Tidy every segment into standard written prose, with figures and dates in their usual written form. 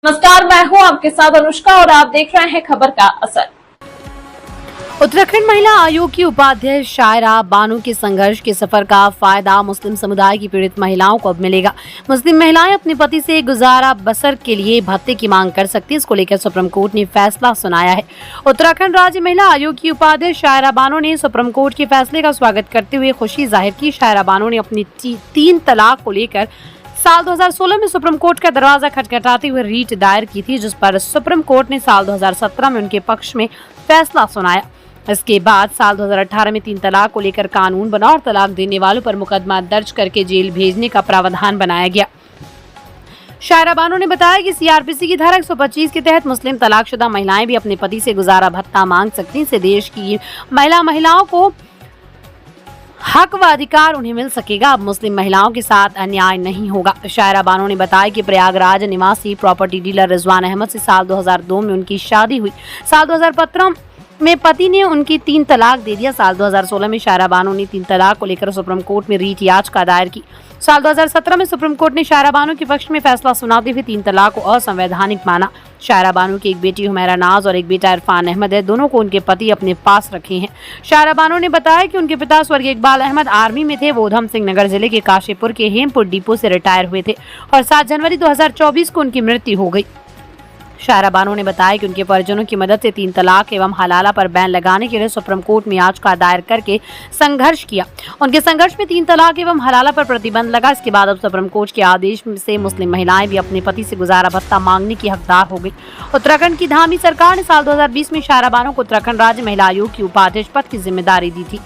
नमस्कार, मैं हूं आपके साथ अनुष्का और आप देख रहे हैं खबर का असर। उत्तराखंड महिला आयोग की उपाध्यक्ष शायरा बानो के संघर्ष के सफर का फायदा मुस्लिम समुदाय की पीड़ित महिलाओं को अब मिलेगा। मुस्लिम महिलाएं अपने पति से गुजारा बसर के लिए भत्ते की मांग कर सकती हैं। इसको लेकर सुप्रीम कोर्ट ने फैसला सुनाया है। उत्तराखंड राज्य महिला आयोग की उपाध्यक्ष शायरा बानो ने सुप्रीम कोर्ट के फैसले का स्वागत करते हुए खुशी जाहिर की। शायरा बानो ने अपनी 3 तलाक को लेकर साल 2016 में सुप्रीम कोर्ट का दरवाजा खटखटाते हुए रीट दायर की थी, जिस पर सुप्रीम कोर्ट ने साल 2017 में उनके पक्ष में फैसला सुनाया। इसके बाद साल 2018 में 3 तलाक को लेकर कानून बना और तलाक देने वालों पर मुकदमा दर्ज करके जेल भेजने का प्रावधान बनाया गया। शायरा बानो ने बताया कि सीआरपीसी की धारा 125 के तहत मुस्लिम तलाकशुदा महिलाएं भी अपने पति से गुजारा भत्ता मांग सकती हैं। इससे देश की महिलाओं को हक व अधिकार उन्हें मिल सकेगा। अब मुस्लिम महिलाओं के साथ अन्याय नहीं होगा। शायरा बानो ने बताया कि प्रयागराज निवासी प्रॉपर्टी डीलर रिजवान अहमद से साल 2002 में उनकी शादी हुई। साल 2015 में पति ने उनकी 3 तलाक दे दिया। साल 2016 में शायरा बानो ने 3 तलाक को लेकर सुप्रीम कोर्ट में रीट याचिका दायर की। साल 2017 में सुप्रीम कोर्ट ने शायरा बानो के पक्ष में फैसला सुनाते हुए 3 तलाक को असंवैधानिक माना। शायरा बानो की एक बेटी हुमैरा नाज और एक बेटा इरफान अहमद है। दोनों को उनके पति अपने पास रखे हैं। शायरा बानो ने बताया कि उनके पिता स्वर्गीय इकबाल अहमद आर्मी में थे। वो उधम सिंह नगर जिले के काशीपुर के हेमपुर डिपो से रिटायर हुए थे और 7 जनवरी 2024 को उनकी मृत्यु हो गई। शायरा बानो ने बताया कि उनके परिजनों की मदद से 3 तलाक एवं हलाला पर बैन लगाने के लिए सुप्रीम कोर्ट में याचिका दायर करके संघर्ष किया। उनके संघर्ष में 3 तलाक एवं हलाला पर प्रतिबंध लगा। इसके बाद अब सुप्रीम कोर्ट के आदेश से मुस्लिम महिलाएं भी अपने पति से गुजारा भत्ता मांगने की हकदार हो गई। उत्तराखंड की धामी सरकार ने साल 2020 में शायरा बानो को उत्तराखंड राज्य महिला आयोग की उपाध्यक्ष पद की जिम्मेदारी दी थी।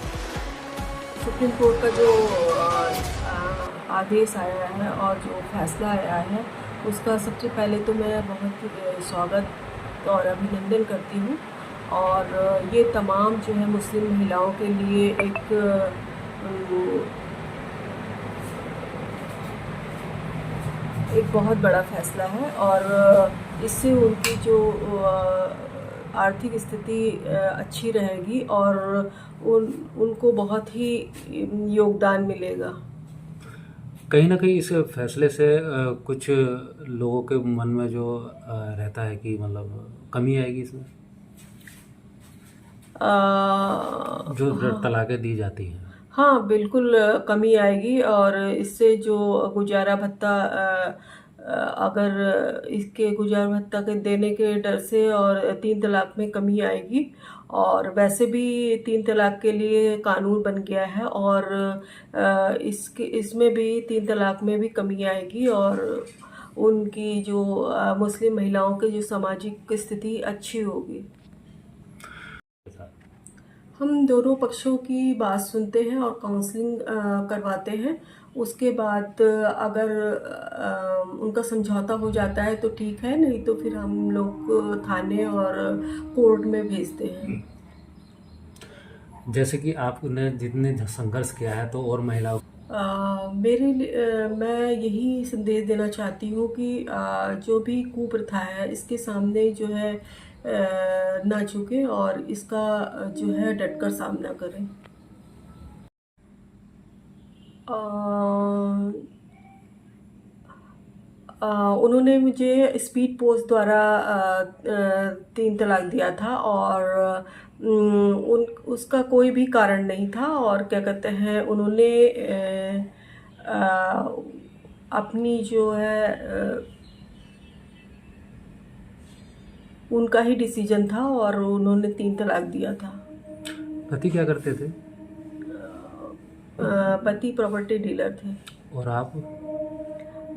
सुप्रीम कोर्ट का जो आदेश आया है और जो फैसला आया है उसका सबसे पहले तो मैं बहुत स्वागत और अभिनंदन करती हूँ। और ये तमाम जो है मुस्लिम महिलाओं के लिए एक बहुत बड़ा फैसला है और इससे उनकी जो आर्थिक स्थिति अच्छी रहेगी और उनको बहुत ही योगदान मिलेगा। कहीं ना कहीं इस फैसले से कुछ लोगों के मन में जो रहता है कि मतलब कमी आएगी इसमें, जो तलाक़ें दी जाती हैं। हाँ, बिल्कुल कमी आएगी और इससे जो गुजारा भत्ता अगर इसके गुजारा भत्ता के देने के डर से और 3 तलाक में कमी आएगी। और वैसे भी 3 तलाक के लिए कानून बन गया है और इसमें भी 3 तलाक में भी कमी आएगी और उनकी जो मुस्लिम महिलाओं की जो सामाजिक स्थिति अच्छी होगी। हम दोनों पक्षों की बात सुनते हैं और काउंसलिंग करवाते हैं। उसके बाद अगर उनका समझौता हो जाता है तो ठीक है, नहीं तो फिर हम लोग थाने और कोर्ट में भेजते हैं। जैसे कि आपने जितने संघर्ष किया है तो और महिलाओं मैं यही संदेश देना चाहती हूँ कि जो भी कुप्रथा है इसके सामने जो है ना झुके और इसका जो है डटकर सामना करें। उन्होंने मुझे स्पीड पोस्ट द्वारा 3 तलाक दिया था और उसका कोई भी कारण नहीं था और क्या कहते हैं उन्होंने अपनी जो है उनका ही डिसीजन था और उन्होंने 3 तलाक दिया था। पति क्या करते थे? पति प्रॉपर्टी डीलर थे। और आप?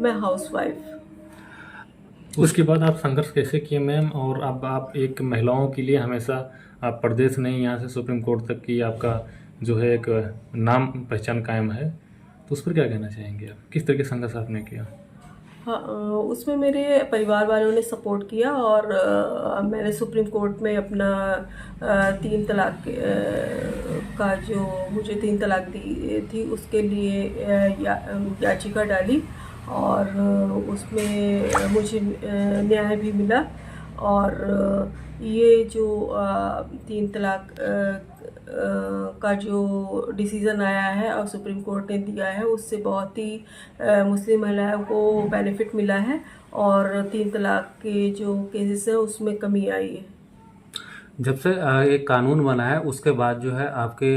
मैं हाउसवाइफ। उसके बाद आप संघर्ष कैसे किए मैम? और अब आप एक महिलाओं के लिए हमेशा आप प्रदेश नहीं, यहाँ से सुप्रीम कोर्ट तक की आपका जो है एक नाम पहचान कायम है, तो उस पर क्या कहना चाहेंगे आप? किस तरह के संघर्ष आपने किया? हाँ, उसमें मेरे परिवार वालों ने सपोर्ट किया और मैंने सुप्रीम कोर्ट में अपना 3 तलाक का जो मुझे 3 तलाक दी थी उसके लिए याचिका डाली और उसमें मुझे न्याय भी मिला। और ये जो 3 तलाक का जो डिसीज़न आया है और सुप्रीम कोर्ट ने दिया है उससे बहुत ही मुस्लिम महिलाओं को बेनिफिट मिला है और 3 तलाक के जो केसेस हैं उसमें कमी आई है। जब से एक कानून बना है उसके बाद जो है आपके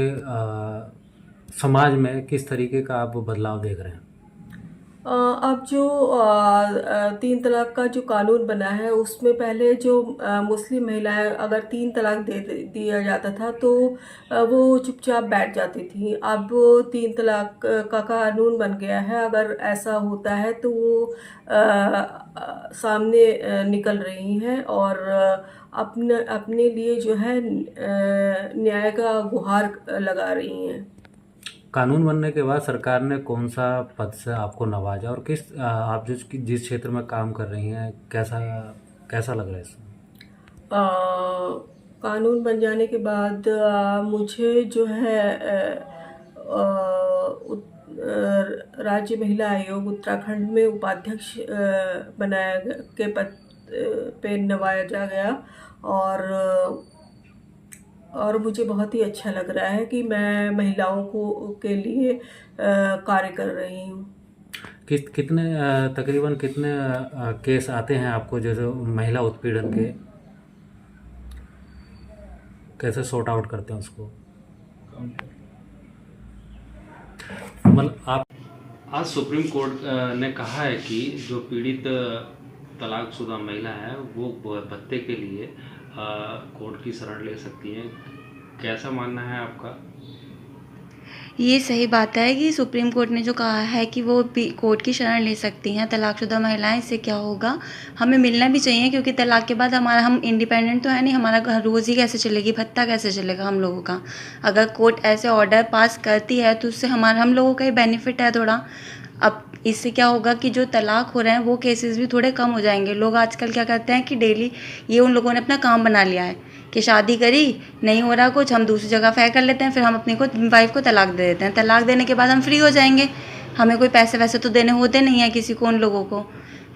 समाज में किस तरीके का आप बदलाव देख रहे हैं? अब जो 3 तलाक का जो कानून बना है उसमें पहले जो मुस्लिम महिलाएं अगर 3 तलाक दे दिया जाता था तो वो चुपचाप बैठ जाती थी। अब 3 तलाक का कानून बन गया है, अगर ऐसा होता है तो वो सामने निकल रही हैं और अपने लिए जो है न्याय का गुहार लगा रही हैं। कानून बनने के बाद सरकार ने कौन सा पद से आपको नवाजा और किस आप जिस क्षेत्र में काम कर रही हैं कैसा लग रहा है इसमें? कानून बन जाने के बाद मुझे जो है राज्य महिला आयोग उत्तराखंड में उपाध्यक्ष बनाया के पद पे नवाजा गया और मुझे बहुत ही अच्छा लग रहा है कि मैं महिलाओं के लिए कार्य कर रही हूँ। तकरीबन कितने केस आते हैं आपको जैसे महिला उत्पीड़न के, कैसे सॉर्ट आउट करते हैं उसको? मतलब आप आज सुप्रीम कोर्ट ने कहा है कि जो पीड़ित तलाकशुदा महिला है वो भत्ते के लिए कोर्ट की शरण ले सकती हैं, कैसा मानना है आपका? ये सही बात है कि सुप्रीम कोर्ट ने जो कहा है कि वो कोर्ट की शरण ले सकती हैं तलाकशुदा महिलाएं। इससे क्या होगा, हमें मिलना भी चाहिए क्योंकि तलाक के बाद हम इंडिपेंडेंट तो है नहीं, हमारा घर रोज़ी कैसे चलेगी, भत्ता कैसे चलेगा हम लोगों का। अगर कोर्ट ऐसे ऑर्डर पास करती है तो उससे हम लोगों का ही बेनिफिट है थोड़ा। अब इससे क्या होगा कि जो तलाक हो रहे हैं वो केसेस भी थोड़े कम हो जाएंगे। लोग आजकल क्या करते हैं कि डेली ये उन लोगों ने अपना काम बना लिया है कि शादी करी नहीं हो रहा कुछ, हम दूसरी जगह फेंक कर लेते हैं, फिर हम अपनी वाइफ को तलाक दे देते हैं। तलाक देने के बाद हम फ्री हो जाएंगे, हमें कोई पैसे वैसे तो देने होते नहीं है किसी को, उन लोगों को,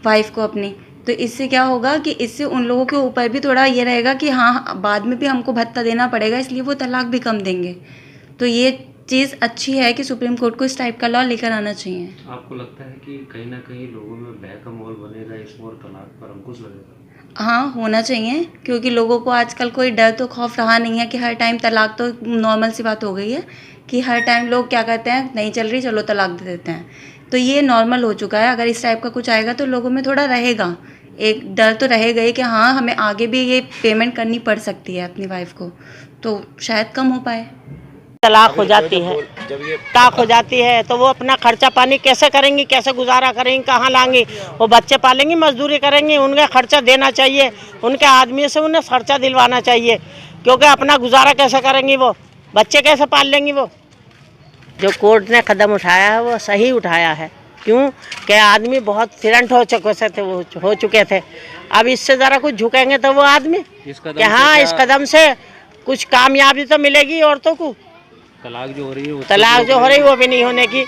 वाइफ को अपनी। तो इससे क्या होगा कि इससे उन लोगों के ऊपर भी थोड़ा ये रहेगा कि हाँ बाद में भी हमको भत्ता देना पड़ेगा, इसलिए वो तलाक भी कम देंगे। तो ये चीज़ अच्छी है कि सुप्रीम कोर्ट को इस टाइप का लॉ लेकर आना चाहिए। आपको लगता है कि कहीं ना कहीं लोगों में भय का माहौल बनेगा इसमें और तलाक पर अंकुश लगेगा? हाँ, होना चाहिए क्योंकि लोगों को आजकल कोई डर तो खौफ रहा नहीं है कि हर टाइम तलाक, तो नॉर्मल सी बात हो गई है कि हर टाइम लोग क्या कहते हैं, नहीं चल रही चलो तलाक दे देते हैं। तो ये नॉर्मल हो चुका है। अगर इस टाइप का कुछ आएगा तो लोगों में थोड़ा रहेगा, एक डर तो रहेगा ही कि हाँ हमें आगे भी ये पेमेंट करनी पड़ सकती है अपनी वाइफ को, तो शायद कम हो पाए। तलाक हो जाती है तो वो अपना खर्चा पानी कैसे करेंगी, कैसे गुजारा करेंगी, कहाँ लाएंगी? वो बच्चे पालेंगी, मजदूरी करेंगी, उनका खर्चा देना चाहिए, उनके आदमी से उन्हें खर्चा दिलवाना चाहिए, क्योंकि अपना गुजारा कैसे करेंगी, वो बच्चे कैसे पाल लेंगी? वो जो कोर्ट ने कदम उठाया है वो सही उठाया है। क्यों कि आदमी बहुत फिरंट हो चुके थे। अब इससे ज़रा कुछ झुकेंगे तो वो आदमी कि हाँ इस कदम से कुछ कामयाबी तो मिलेगी औरतों को। तलाक जो हो रही है वो भी नहीं होने की।